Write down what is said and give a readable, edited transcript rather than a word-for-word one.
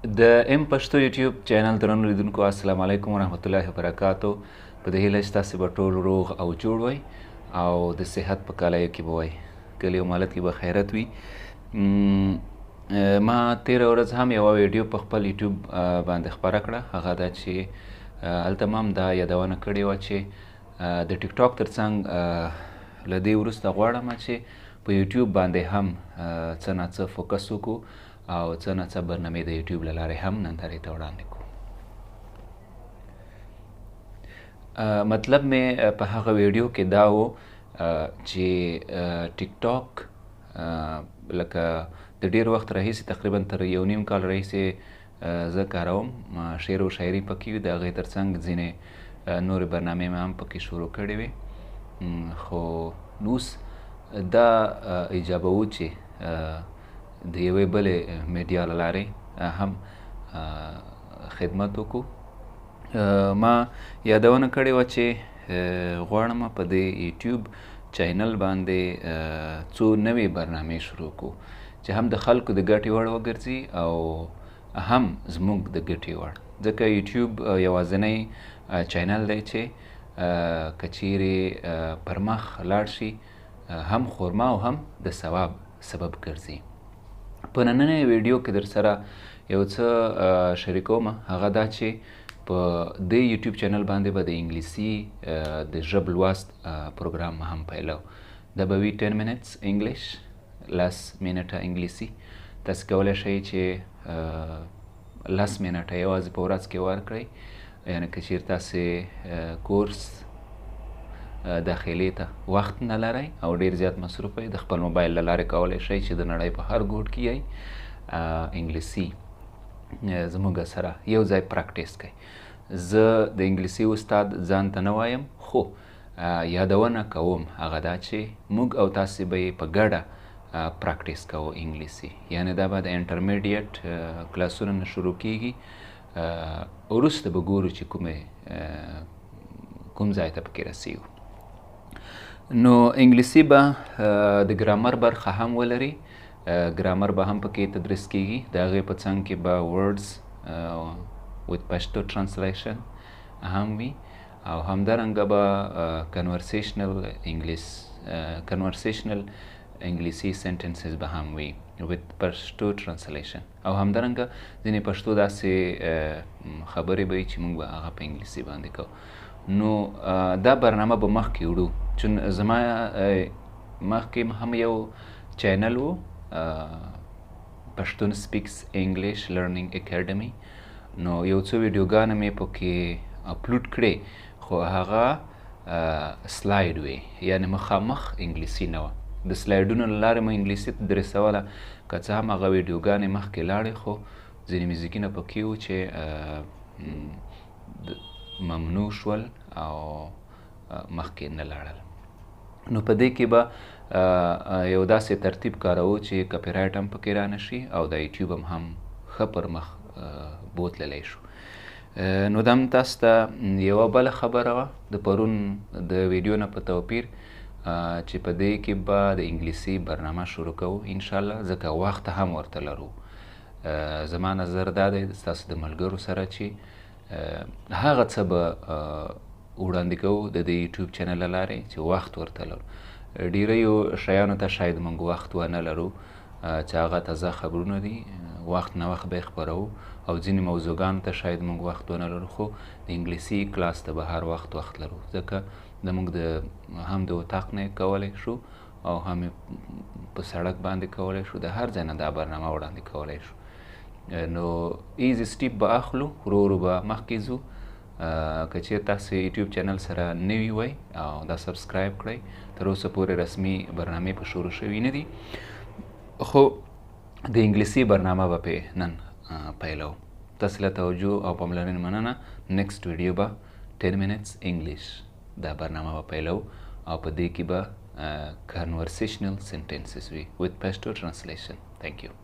د ام پښتو یوټیوب چینل درنو لیدونکو السلام علیکم ورحمت الله وبرکاتو. په دې هیله چې تاسې به ټول روغ او جوړ وئ او د صحت په کالیو کې به وئ، کلي او ملت کې به خیرت وي. ما تېره ورځ هم یوه ویډیو په خپل یوټیوب باندې خپره کړه، هغه دا چې هلته ما هم دا یادونه کړې وه چې د ټیک ټاک تر څنګ له دې وروسته غواړم چې په یوټیوب باندې هم څه نه څه فوکس وکړو او څه نه څه برنامې د یوټیوب له لارې هم نندارې ته وړاندې کړو. مطلب مې په هغه ویډیو کې دا و چې ټیک ټاک لکه د ډېر وخت راهیسې تقریبا تر 1.5 کال راهیسې زه کاروم، شعر و شاعري پکې وي، د هغې تر څنګ ځینې نورې برنامې مې هم پکې شروع کړې وې، خو اوس دا ایجابوو چې د یوې بلې میډیا له لارې هم خدمت وکړو. ما یادونه کړې وه چې غواړم په دې یوټیوب چینل باندې څو نوې برنامې شروع کړو چې هم د خلکو د ګټې وړ وګرځي او هم زموږ د ګټې وړ، ځکه یوټیوب یوازینی چینل دی چې که چیرې پر مخ لاړ شي هم خورما او هم د ثواب سبب ګرځي. په نننۍ ویډیو کې در سره یو څه شریکوم، هغه دا چې په دې یوټیوب چینل باندې به د انګلیسي د ژبې لوست پروګرام هم پیلو. دا به وي 10 minutes انګلیش، 10 منټه انګلیسي. تاسې کولی شئ چې 10 منټه یوازې په ورځ کې ورکړئ، یعنې که چیرې تاسې کورس داخلي ته وخت نه لرئ او ډېر زیات مصروف یئ، د خپل موبایل له لارې کولی شئ چې د نړۍ په هر ګوټ کې یئ انګلیسي زموږ سره یو ځای پراکټیس کوئ. زه د انګلیسي استاد ځان ته نه وایم، خو یادونه کوم هغه دا چې موږ او تاسې به یې په ګډه پراکټیس کوو انګلیسي، یعنې دا به د انټرمیډیټ کلاسونه نه شروع کیږي، وروسته به ګورو چې کوم ځای ته پکې رسیږو. نو انګلیسي به د ګرامر برخه هم ولري، ګرامر به هم پکې تدریس کیږي، د هغې په څنګ کې به ورډز with پښتو ټرانسلیشن هم وي او همدارنګه به کنورسیشنل انګلیسي سنټنسز به هم وي with پښتو ټرانسلیشن، او همدارنګه ځینې پښتو داسې خبرې به وي چې موږ به هغه په انګلیسي باندې کوو. نو دا برنامه به مخکې وړو، چون زما مخکې هم یو چینل و پښتون سپیکس انګلیش لرنینګ اکیډمي، نو یو څو ویډیوګانې مې پکې اپلوډ کړې، خو هغه سلاید وې، یعنې مخامخ انګلیسي نه وه، د سلایډونو له لارې مې انګلیسي تدریسوله، که څه هم هغه ویډیوګانې مخکې لاړې، خو ځینې میوزیکونه پکې وو چې ممنوع شول او مخکې نه لاړل. نو په دې کې به یو داسې ترتیب کاروو چې کاپي رایټ هم پکې را نشي او د یوټیوب هم ښه پر مخ بوتللی شو. نو دا هم تاسو ته یوه بله خبره وه د پرون د ویډیو نه په توپیر، چې په دې کې به د انګلیسي برنامه شروع کوو انشاءالله، ځکه وخت هم ورته لرو. زما نظر دا دی ستاسو د ملګرو سره چې هغه څه به وړاندې کوو د دې یوټیوب چینل له لارې چې وخت ورته لرو. ډېریو شیانو ته شاید موږ وخت ونه لرو چې هغه تازه خبرونه دي، وخت نه وخت به یې خپروو، او ځینې موضوعګانو ته شاید موږ وخت ونه لرو، خو د انګلیسي کلاس ته به هر وخت لرو، ځکه زموږ هم د اطاق نه کولی شو او هم په سړک باندې کولی شو، د هر ځای نه دا برنامه وړاندې کولی شو. نو ایزي سټیپ به اخلو، ورو ورو به مخکې ځو. که چیرې تاسې یوټیوب چینل سره نوي وئ او دا سبسکرایب کړئ، تر اوسه پورې رسمي برنامې په شروع شوي نه دي، خو د انګلیسي برنامه به پې نن پیلو. تاسې له توجه او پاملرنې مننه. نیکسټ ویډیو به 10 minutes انګلیش دا برنامه به پیلو او په دې کې به کنورسیشنل سنټنسز وي with پښتو ټرانسلیشن. تھینک یو.